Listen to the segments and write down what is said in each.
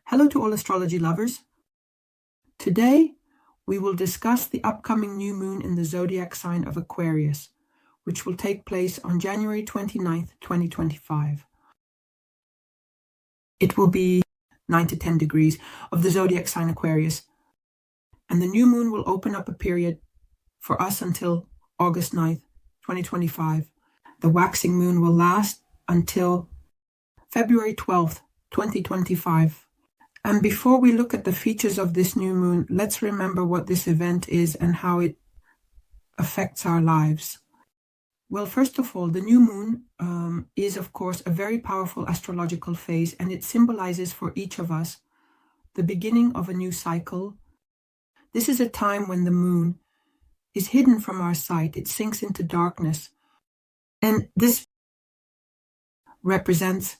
Hello to all astrology lovers. Today, we will discuss the upcoming new moon in the zodiac sign of Aquarius, which will take place on January 29th, 2025. It will be 9 to 10 degrees of the zodiac sign Aquarius, and the new moon will open up a period for us until August 9th, 2025. The waxing moon will last until February 12th, 2025. And before we look at the features of this new moon, let's remember what this event is and how it affects our lives. Well, first of all, the new moon is, of course, a very powerful astrological phase, and it symbolizes for each of us the beginning of a new cycle. This is a time when the moon is hidden from our sight. It sinks into darkness. And this represents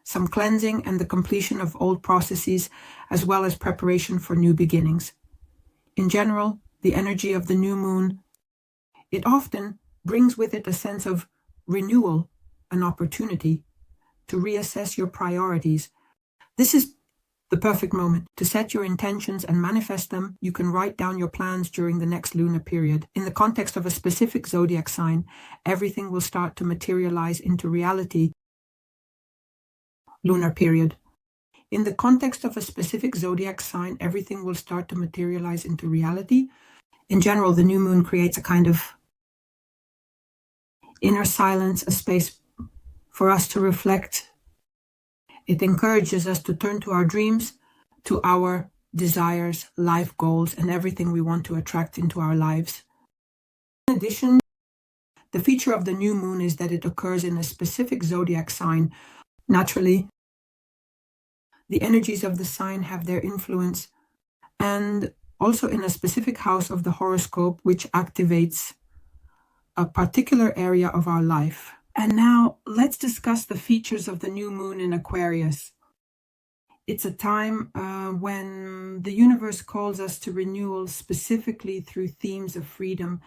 some cleansing and the completion of old processes, as well as preparation for new beginnings. In general, the energy of the new moon, it often brings with it a sense of renewal, an opportunity to reassess your priorities. This is the perfect moment to set your intentions and manifest them. You can write down your plans during the next lunar period. In the context of a specific zodiac sign, everything will start to materialize into reality. Lunar period. In the context of a specific zodiac sign, everything will start to materialize into reality. In general, the new moon creates a kind of inner silence, a space for us to reflect. It encourages us to turn to our dreams, to our desires, life goals, and everything we want to attract into our lives. In addition, the feature of the new moon is that it occurs in a specific zodiac sign. Naturally, the energies of the sign have their influence, and also in a specific house of the horoscope, which activates a particular area of our life. And now let's discuss the features of the new moon in Aquarius. It's a time when the universe calls us to renewal, specifically through themes of freedom.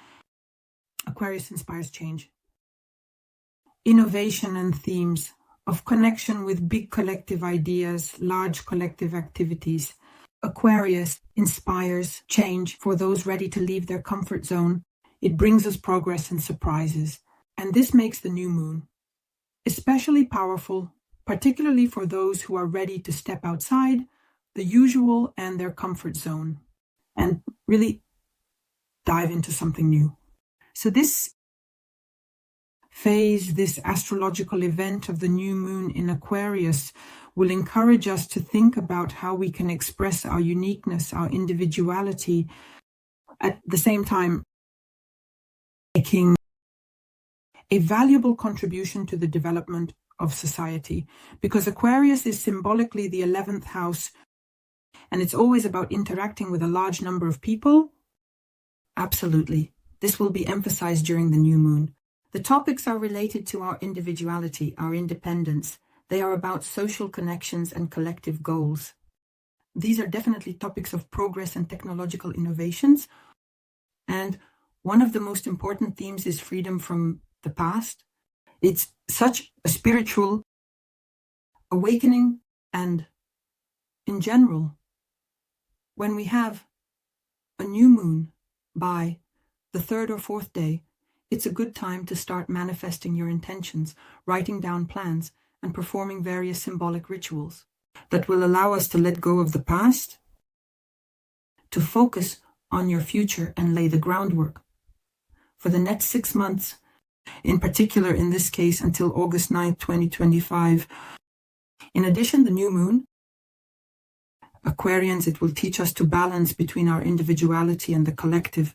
Aquarius inspires change, innovation, and themes of connection with big collective ideas, large collective activities. Aquarius inspires change for those ready to leave their comfort zone. It brings us progress and surprises. And this makes the new moon especially powerful, particularly for those who are ready to step outside the usual and their comfort zone and really dive into something new. So this phase, this astrological event of the new moon in Aquarius, will encourage us to think about how we can express our uniqueness, our individuality, at the same time making a valuable contribution to the development of society. Because Aquarius is symbolically the 11th house, and it's always about interacting with a large number of people. Absolutely. This will be emphasized during the new moon. The topics are related to our individuality, our independence. They are about social connections and collective goals. These are definitely topics of progress and technological innovations. And one of the most important themes is freedom from the past. It's such a spiritual awakening. And in general, when we have a new moon by the third or fourth day, it's a good time to start manifesting your intentions, writing down plans, and performing various symbolic rituals that will allow us to let go of the past, to focus on your future and lay the groundwork. For the next 6 months, in particular in this case until August 9th, 2025, in addition, the new moon, Aquarians, it will teach us to balance between our individuality and the collective.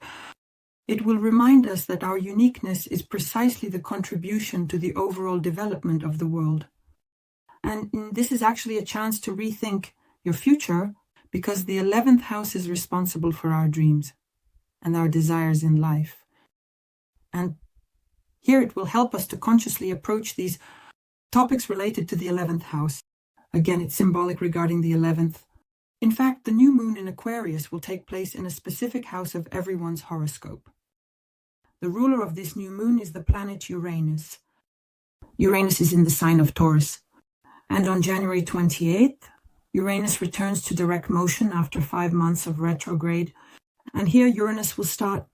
It will remind us that our uniqueness is precisely the contribution to the overall development of the world. And this is actually a chance to rethink your future, because the 11th house is responsible for our dreams and our desires in life. And here it will help us to consciously approach these topics related to the 11th house. Again, it's symbolic regarding the 11th. In fact, the new moon in Aquarius will take place in a specific house of everyone's horoscope. The ruler of this new moon is the planet Uranus. Uranus is in the sign of Taurus. And on January 28th, Uranus returns to direct motion after 5 months of retrograde. And here Uranus will start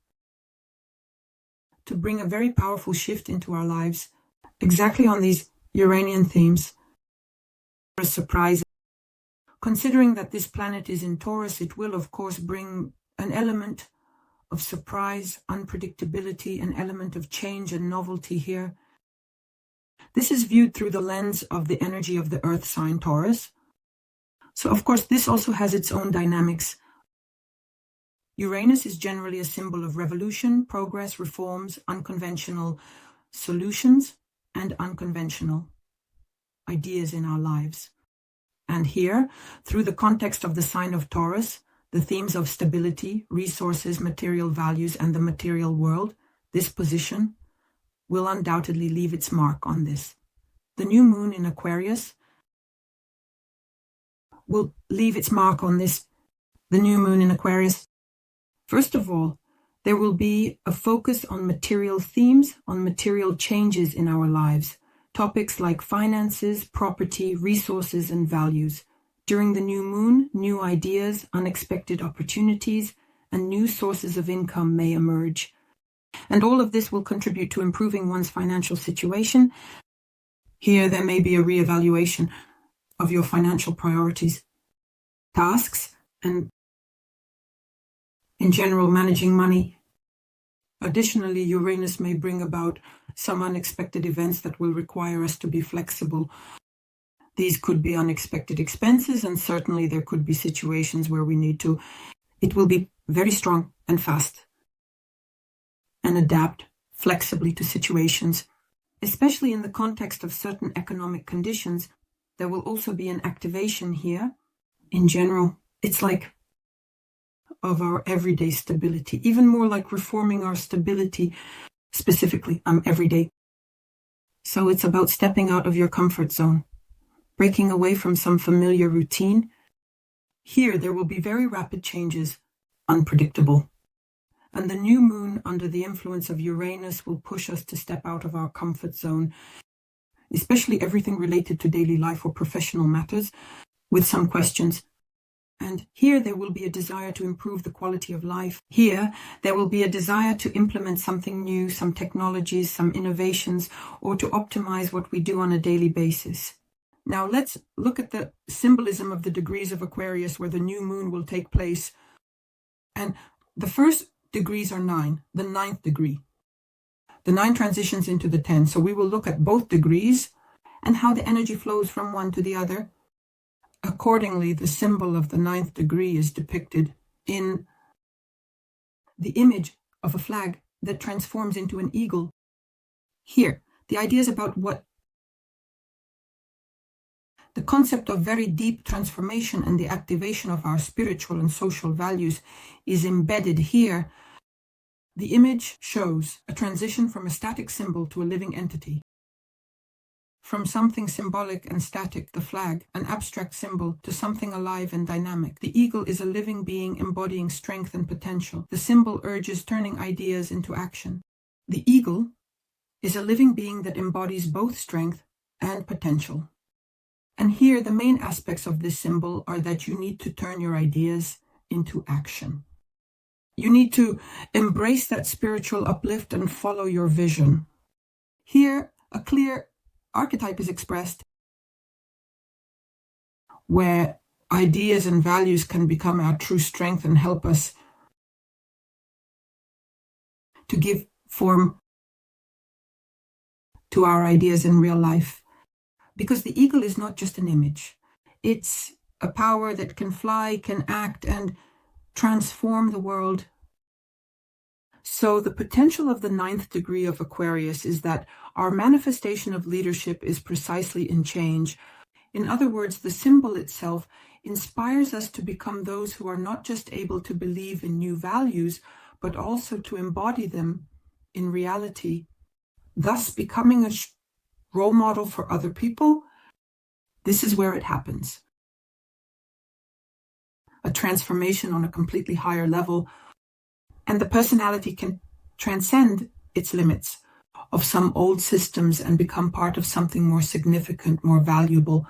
to bring a very powerful shift into our lives, exactly on these Uranian themes. A surprise. Considering that this planet is in Taurus, it will of course bring an element of surprise, unpredictability, an element of change and novelty here. This is viewed through the lens of the energy of the Earth sign Taurus. So of course this also has its own dynamics. Uranus is generally a symbol of revolution, progress, reforms, unconventional solutions, and unconventional ideas in our lives. And here, through the context of the sign of Taurus, the themes of stability, resources, material values, and the material world, this position will undoubtedly leave its mark on this. The new moon in Aquarius will leave its mark on this. The new moon in Aquarius. First of all, there will be a focus on material themes, on material changes in our lives. Topics like finances, property, resources, and values. During the new moon, new ideas, unexpected opportunities, and new sources of income may emerge. And all of this will contribute to improving one's financial situation. Here, there may be a reevaluation of your financial priorities, tasks, and in general, managing money. Additionally, Uranus may bring about some unexpected events that will require us to be flexible. These could be unexpected expenses, and certainly there could be situations where we need to. It will be very strong and fast and adapt flexibly to situations, especially in the context of certain economic conditions. There will also be an activation here. In general, it's like of our everyday stability, even more like reforming our stability, specifically everyday. So it's about stepping out of your comfort zone, breaking away from some familiar routine. Here there will be very rapid changes, unpredictable. And the new moon under the influence of Uranus will push us to step out of our comfort zone, especially everything related to daily life or professional matters, with some questions. And here there will be a desire to improve the quality of life. Here there will be a desire to implement something new, some technologies, some innovations, or to optimize what we do on a daily basis. Now let's look at the symbolism of the degrees of Aquarius where the new moon will take place. And the first degrees are 9, the 9th degree. The 9 transitions into the 10. So we will look at both degrees and how the energy flows from one to the other. Accordingly, the symbol of the 9th degree is depicted in the image of a flag that transforms into an eagle. Here, the idea is about what the concept of very deep transformation and the activation of our spiritual and social values is embedded here. The image shows a transition from a static symbol to a living entity. From something symbolic and static, the flag, an abstract symbol, to something alive and dynamic. The eagle is a living being embodying strength and potential. The symbol urges turning ideas into action. The eagle is a living being that embodies both strength and potential. And here the main aspects of this symbol are that you need to turn your ideas into action. You need to embrace that spiritual uplift and follow your vision. Here, a clear archetype is expressed where ideas and values can become our true strength and help us to give form to our ideas in real life. Because the eagle is not just an image. It's a power that can fly, can act, and transform the world. So the potential of the 9th degree of Aquarius is that our manifestation of leadership is precisely in change. In other words, the symbol itself inspires us to become those who are not just able to believe in new values, but also to embody them in reality, thus becoming a role model for other people. This is where it happens. A transformation on a completely higher level, and the personality can transcend its limits of some old systems and become part of something more significant, more valuable.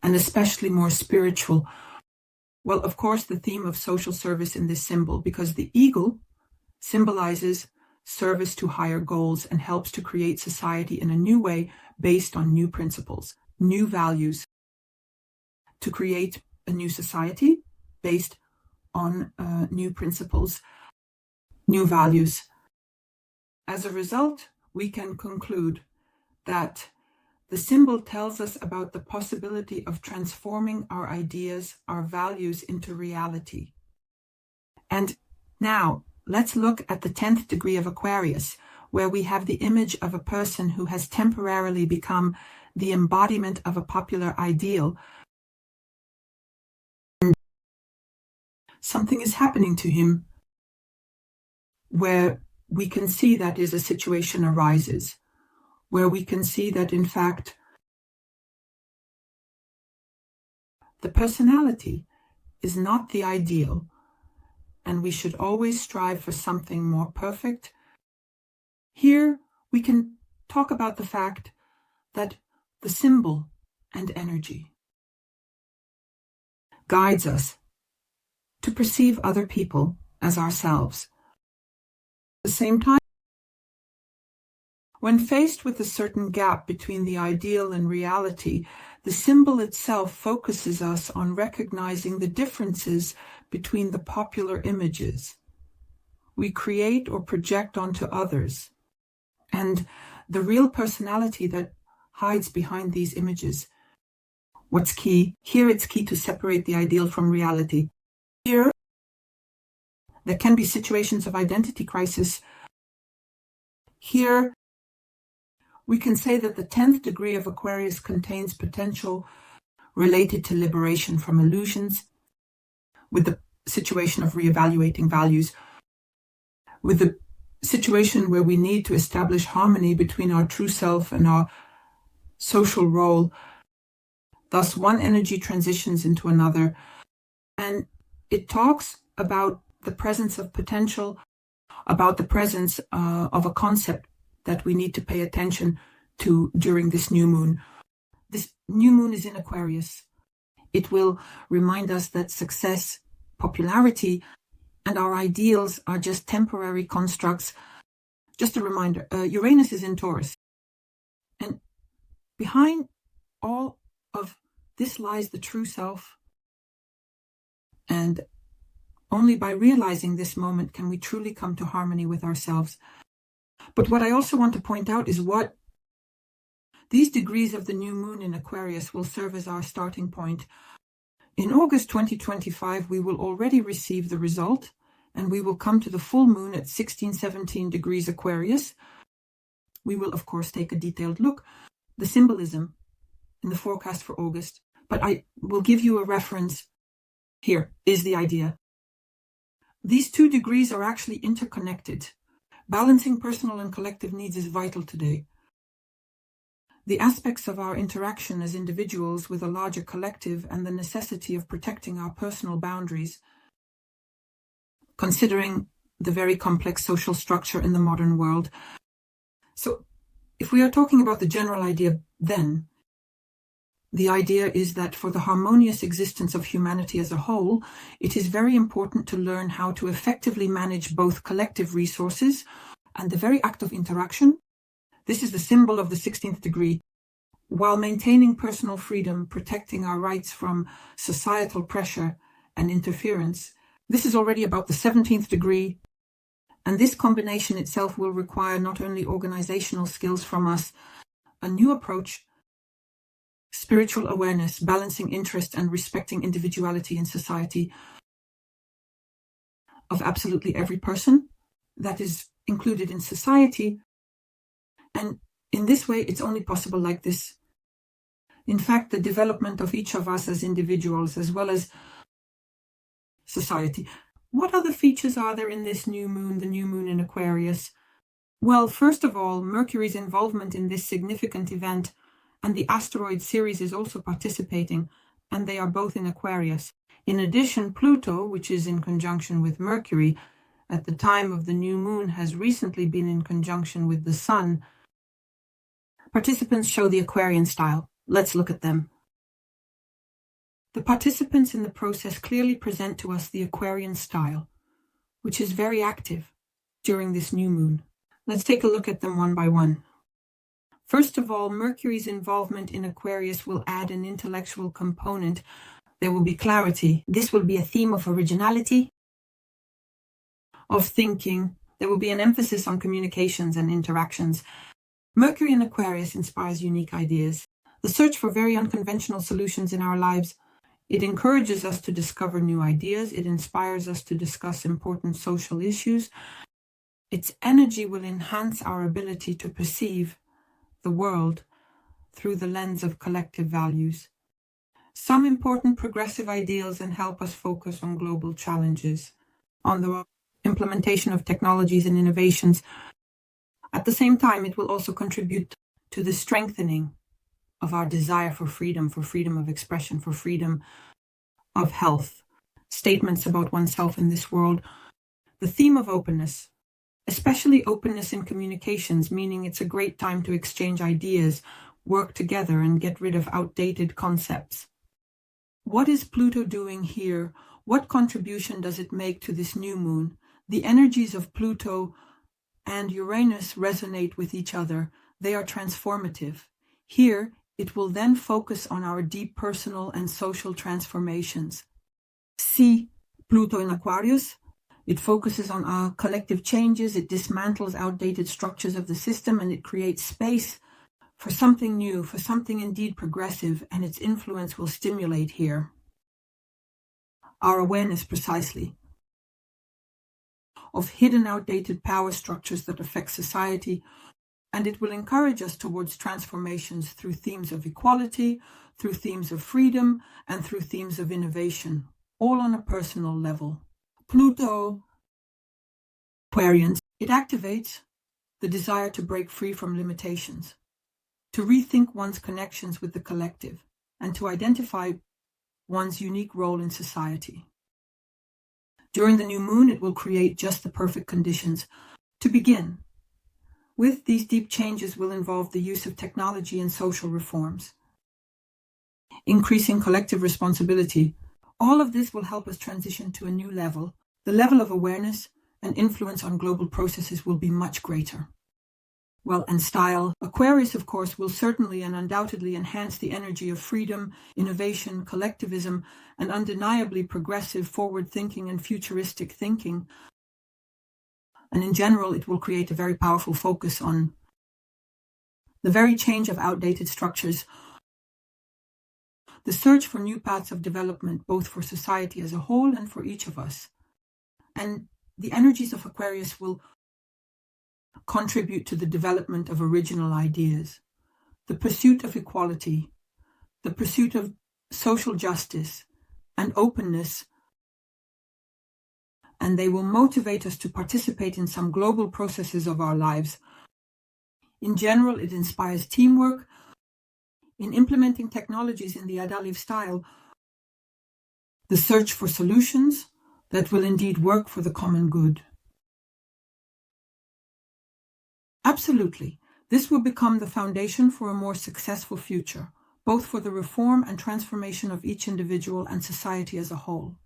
and especially more spiritual. Well, of course, the theme of social service in this symbol, because the eagle symbolizes service to higher goals and helps to create society in a new way based on new principles, new values, to create a new society based on new principles, new values. As a result, we can conclude that the symbol tells us about the possibility of transforming our ideas, our values into reality. And now, let's look at the 10th degree of Aquarius, where we have the image of a person who has temporarily become the embodiment of a popular ideal. Something is happening to him where we can see that a situation arises, where we can see that, in fact, the personality is not the ideal, and we should always strive for something more perfect. Here we can talk about the fact that the symbol and energy guides us to perceive other people as ourselves. At the same time, when faced with a certain gap between the ideal and reality, the symbol itself focuses us on recognizing the differences between the popular images we create or project onto others, and the real personality that hides behind these images. What's key? Here it's key to separate the ideal from reality. Here, there can be situations of identity crisis. Here, we can say that the 10th degree of Aquarius contains potential related to liberation from illusions, with the situation of reevaluating values, with the situation where we need to establish harmony between our true self and our social role. Thus, one energy transitions into another, and it talks about the presence of potential, about the presence of a concept that we need to pay attention to during this new moon. This new moon is in Aquarius. It will remind us that success, popularity, and our ideals are just temporary constructs. Just a reminder, Uranus is in Taurus. And behind all of this lies the true self. And only by realizing this moment can we truly come to harmony with ourselves. But what I also want to point out is what these degrees of the new moon in Aquarius will serve as our starting point. In August 2025, we will already receive the result, and we will come to the full moon at 16-17 degrees Aquarius. We will, of course, take a detailed look. The symbolism in the forecast for August, but I will give you a reference. Here is the idea. These two degrees are actually interconnected. Balancing personal and collective needs is vital today. The aspects of our interaction as individuals with a larger collective and the necessity of protecting our personal boundaries, considering the very complex social structure in the modern world. So, if we are talking about the general idea, then the idea is that for the harmonious existence of humanity as a whole, it is very important to learn how to effectively manage both collective resources and the very act of interaction. This is the symbol of the 16th degree, while maintaining personal freedom, protecting our rights from societal pressure and interference. This is already about the 17th degree, and this combination itself will require not only organizational skills from us, a new approach, spiritual awareness, balancing interest and respecting individuality in society of absolutely every person that is included in society. And in this way, it's only possible like this. In fact, the development of each of us as individuals, as well as society. What other features are there in this new moon, the new moon in Aquarius? Well, first of all, Mercury's involvement in this significant event and the asteroid series is also participating, and they are both in Aquarius. In addition, Pluto, which is in conjunction with Mercury, at the time of the new moon has recently been in conjunction with the Sun. Participants show the Aquarian style. Let's look at them. The participants in the process clearly present to us the Aquarian style, which is very active during this new moon. Let's take a look at them one by one. First of all, Mercury's involvement in Aquarius will add an intellectual component. There will be clarity. This will be a theme of originality, of thinking. There will be an emphasis on communications and interactions. Mercury in Aquarius inspires unique ideas. The search for very unconventional solutions in our lives. It encourages us to discover new ideas. It inspires us to discuss important social issues. Its energy will enhance our ability to perceive the world through the lens of collective values. Some important progressive ideals and help us focus on global challenges, on the implementation of technologies and innovations. At the same time, it will also contribute to the strengthening of our desire for freedom of expression, for freedom of health, statements about oneself in this world. The theme of openness, especially openness in communications, meaning it's a great time to exchange ideas, work together, and get rid of outdated concepts. What is Pluto doing here? What contribution does it make to this new moon? The energies of Pluto and Uranus resonate with each other. They are transformative. Here, it will then focus on our deep personal and social transformations. See Pluto in Aquarius. It focuses on our collective changes. It dismantles outdated structures of the system, and it creates space for something new, for something indeed progressive, and its influence will stimulate here our awareness precisely of hidden outdated power structures that affect society, and it will encourage us towards transformations through themes of equality, through themes of freedom, and through themes of innovation, all on a personal level. Pluto, Aquarians, it activates the desire to break free from limitations, to rethink one's connections with the collective, and to identify one's unique role in society. During the new moon, it will create just the perfect conditions to begin. With these deep changes will involve the use of technology and social reforms, increasing collective responsibility. All of this will help us transition to a new level. The level of awareness and influence on global processes will be much greater. Well, and style. Aquarius, of course, will certainly and undoubtedly enhance the energy of freedom, innovation, collectivism, and undeniably progressive, forward-thinking and futuristic thinking. And in general, it will create a very powerful focus on the very change of outdated structures, the search for new paths of development, both for society as a whole and for each of us. And the energies of Aquarius will contribute to the development of original ideas, the pursuit of equality, the pursuit of social justice and openness, and they will motivate us to participate in some global processes of our lives. In general, it inspires teamwork in implementing technologies in the Adaliv style, the search for solutions that will indeed work for the common good. Absolutely, this will become the foundation for a more successful future, both for the reform and transformation of each individual and society as a whole.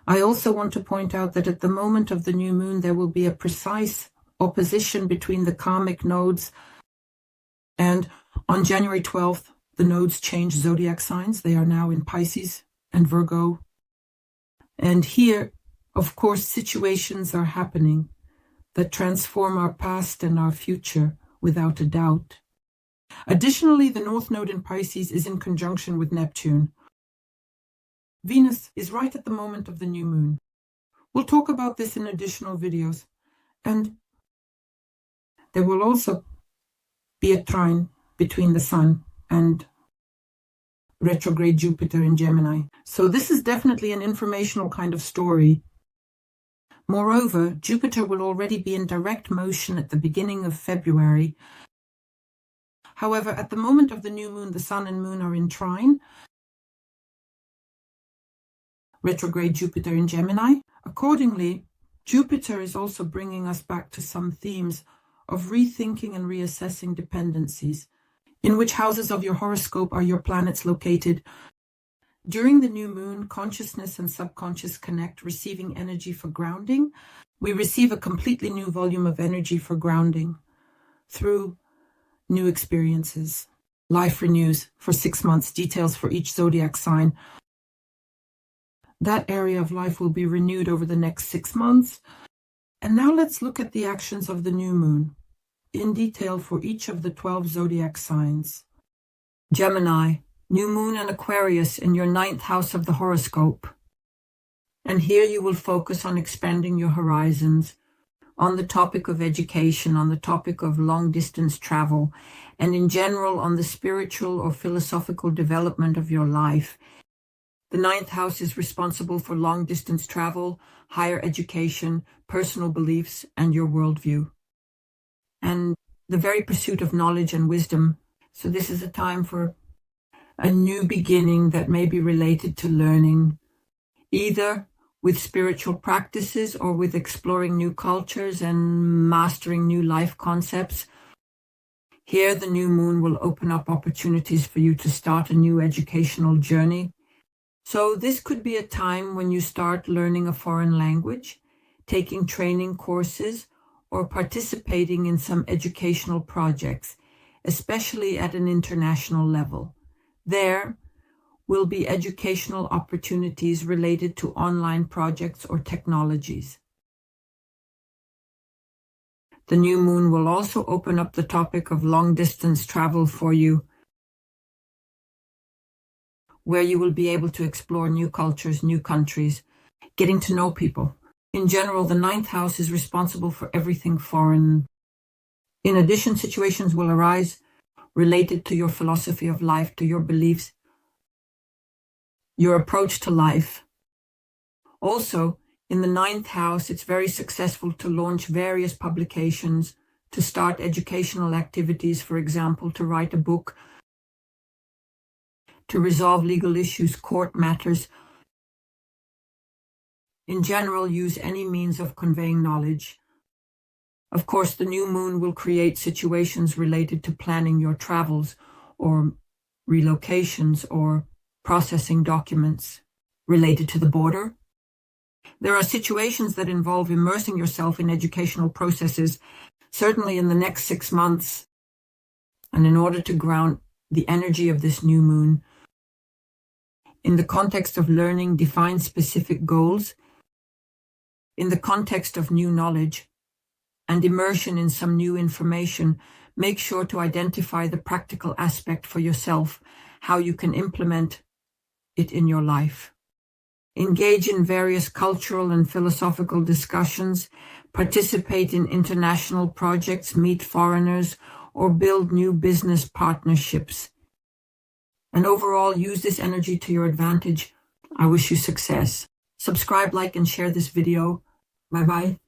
I also want to point out that at the moment of the new moon, there will be a precise opposition between the karmic nodes, and on January 12th, the nodes change zodiac signs. They are now in Pisces and Virgo. And here, of course, situations are happening that transform our past and our future without a doubt. Additionally, the North Node in Pisces is in conjunction with Neptune. Venus is right at the moment of the new moon. We'll talk about this in additional videos. And there will also be a trine between the Sun and retrograde Jupiter in Gemini. So this is definitely an informational kind of story. Moreover, Jupiter will already be in direct motion at the beginning of February. However, at the moment of the new moon, the Sun and Moon are in trine. Retrograde Jupiter in Gemini. Accordingly, Jupiter is also bringing us back to some themes of rethinking and reassessing dependencies. In which houses of your horoscope are your planets located? During the new moon, consciousness and subconscious connect, receiving energy for grounding. We receive a completely new volume of energy for grounding through new experiences. Life renews for 6 months, details for each zodiac sign. That area of life will be renewed over the next 6 months. And now let's look at the actions of the new moon in detail for each of the 12 zodiac signs. Gemini, new moon and Aquarius in your 9th house of the horoscope. And here you will focus on expanding your horizons, on the topic of education, on the topic of long-distance travel, and in general on the spiritual or philosophical development of your life. The 9th house is responsible for long-distance travel, higher education, personal beliefs, and your worldview, and the very pursuit of knowledge and wisdom. So this is a time for a new beginning that may be related to learning, either with spiritual practices or with exploring new cultures and mastering new life concepts. Here, the new moon will open up opportunities for you to start a new educational journey. So this could be a time when you start learning a foreign language, taking training courses, or participating in some educational projects, especially at an international level. There will be educational opportunities related to online projects or technologies. The new moon will also open up the topic of long-distance travel for you, where you will be able to explore new cultures, new countries, getting to know people. In general, the 9th house is responsible for everything foreign. In addition, situations will arise related to your philosophy of life, to your beliefs, your approach to life. Also, in the 9th house, it's very successful to launch various publications, to start educational activities, for example, to write a book, to resolve legal issues, court matters. In general, use any means of conveying knowledge. Of course, the new moon will create situations related to planning your travels or relocations or processing documents related to the border. There are situations that involve immersing yourself in educational processes, certainly in the next 6 months. And in order to ground the energy of this new moon, in the context of learning, define specific goals, in the context of new knowledge and immersion in some new information, make sure to identify the practical aspect for yourself, how you can implement it in your life. Engage in various cultural and philosophical discussions, participate in international projects, meet foreigners, or build new business partnerships. And overall, use this energy to your advantage. I wish you success. Subscribe, like, and share this video. Bye-bye.